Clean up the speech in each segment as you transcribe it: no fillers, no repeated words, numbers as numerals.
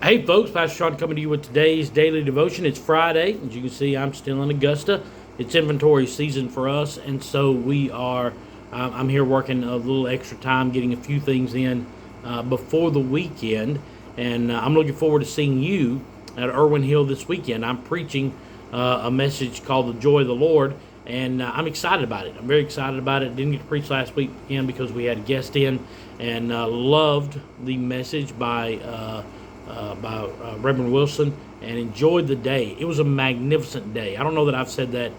Hey folks, Pastor Sean coming to you with today's daily devotion. It's Friday. As you can see, I'm still in Augusta. It's inventory season for us, and so I'm here working a little extra time, getting a few things in before the weekend, and I'm looking forward to seeing you at Irwin Hill this weekend. I'm preaching a message called The Joy of the Lord, and I'm excited about it. I'm very excited about it. Didn't get to preach last weekend because we had a guest in, and loved the message by Reverend Wilson, and enjoyed the day. It was a magnificent day. I don't know that I've said that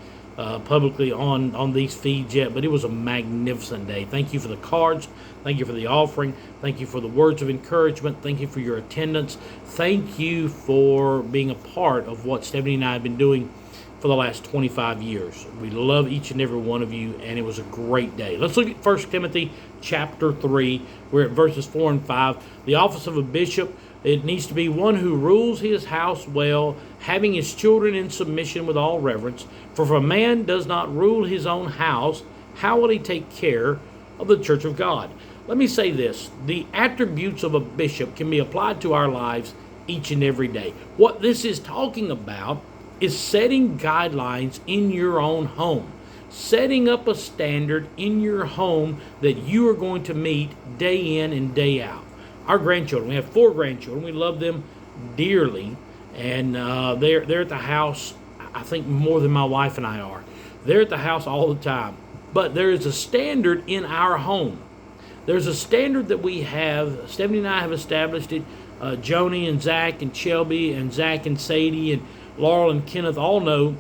publicly on these feeds yet, but it was a magnificent day. Thank you for the cards. Thank you for the offering. Thank you for the words of encouragement. Thank you for your attendance. Thank you for being a part of what Stephanie and I have been doing for the last 25 years. We love each and every one of you, and it was a great day. Let's look at 1 Timothy chapter 3. We're at verses 4 and 5. The office of a bishop, it needs to be one who rules his house well, having his children in submission with all reverence. For if a man does not rule his own house, how will he take care of the church of God? Let me say this. The attributes of a bishop can be applied to our lives each and every day. What this is talking about is setting guidelines in your own home. Setting up a standard in your home that you are going to meet day in and day out. Our grandchildren, we have 4 grandchildren. We love them dearly, and they're at the house, I think, more than my wife and I are. They're at the house all the time. But there is a standard in our home. There's a standard that we have. Stephanie and I have established it. Joni and Zach and Shelby and Zach and Sadie and Laurel and Kenneth all know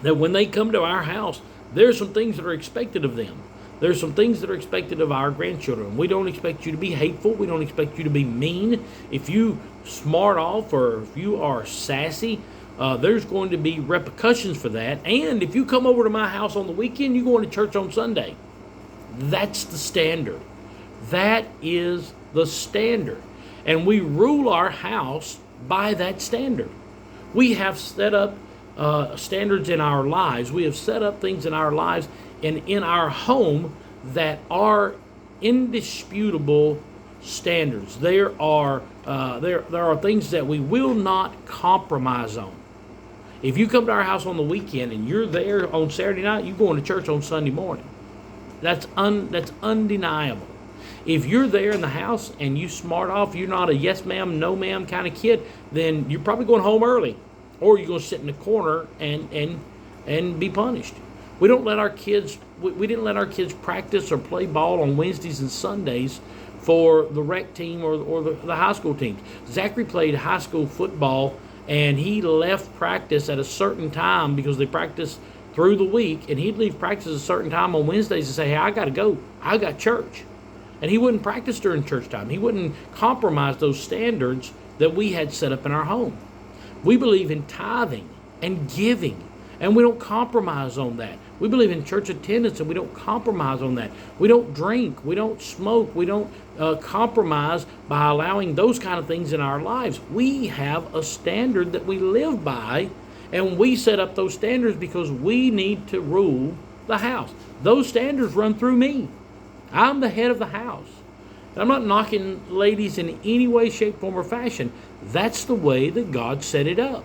that when they come to our house, there's some things that are expected of them. There's some things that are expected of our grandchildren. We don't expect you to be hateful. We don't expect you to be mean. If you smart off or if you are sassy, there's going to be repercussions for that. And if you come over to my house on the weekend, you're going to church on Sunday. That's the standard. That is the standard. And we rule our house by that standard. We have set up standards in our lives. We have set up things in our lives and in our home that are indisputable standards. There are things that we will not compromise on. If you come to our house on the weekend and you're there on Saturday night, you're going to church on Sunday morning. That's undeniable. If you're there in the house and you smart off, you're not a yes ma'am, no ma'am kind of kid, then you're probably going home early, or you're going to sit in the corner and be punished. We didn't let our kids practice or play ball on Wednesdays and Sundays for the rec team or the high school teams. Zachary played high school football, and he left practice at a certain time because they practiced through the week, and he'd leave practice at a certain time on Wednesdays and say, hey, I got to go. I got church. And he wouldn't practice during church time. He wouldn't compromise those standards that we had set up in our home. We believe in tithing and giving, and we don't compromise on that. We believe in church attendance, and we don't compromise on that. We don't drink. We don't smoke. We don't compromise by allowing those kind of things in our lives. We have a standard that we live by, and we set up those standards because we need to rule the house. Those standards run through me. I'm the head of the house. I'm not knocking ladies in any way, shape, form, or fashion. That's the way that God set it up.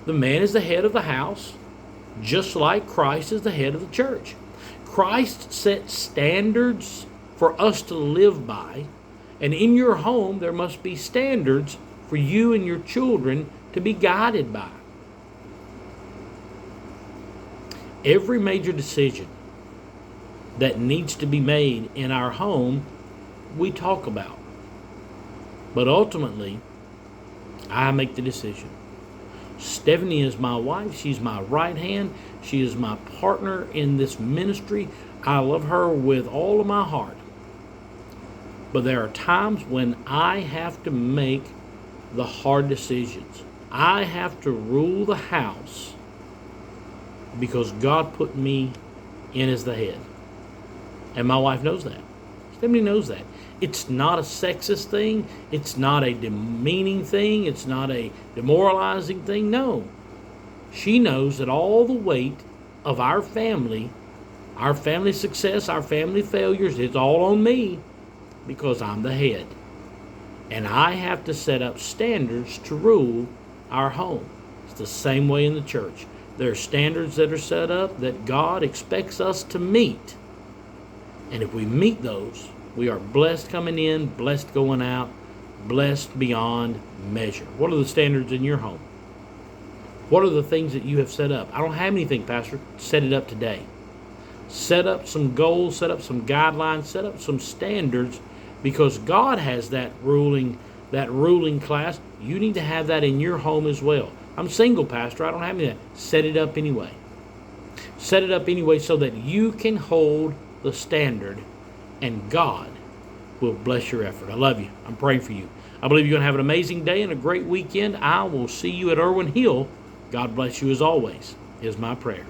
The man is the head of the house, just like Christ is the head of the church. Christ set standards for us to live by, and in your home there must be standards for you and your children to be guided by. Every major decision that needs to be made in our home, we talk about. But ultimately, I make the decision. Stephanie is my wife. She's my right hand. She is my partner in this ministry. I love her with all of my heart. But there are times when I have to make the hard decisions. I have to rule the house because God put me in as the head. And my wife knows that. Stephanie knows that. It's not a sexist thing. It's not a demeaning thing. It's not a demoralizing thing. No. She knows that all the weight of our family success, our family failures, it's all on me because I'm the head. And I have to set up standards to rule our home. It's the same way in the church. There are standards that are set up that God expects us to meet. And if we meet those, we are blessed coming in, blessed going out, blessed beyond measure. What are the standards in your home? What are the things that you have set up? I don't have anything, Pastor. Set it up today. Set up some goals, set up some guidelines, set up some standards, because God has that ruling class. You need to have that in your home as well. I'm single, Pastor. I don't have anything. Set it up anyway. Set it up anyway so that you can hold the standard, and God will bless your effort. I love you. I'm praying for you. I believe you're going to have an amazing day and a great weekend. I will see you at Irwin Hill. God bless you as always, is my prayer.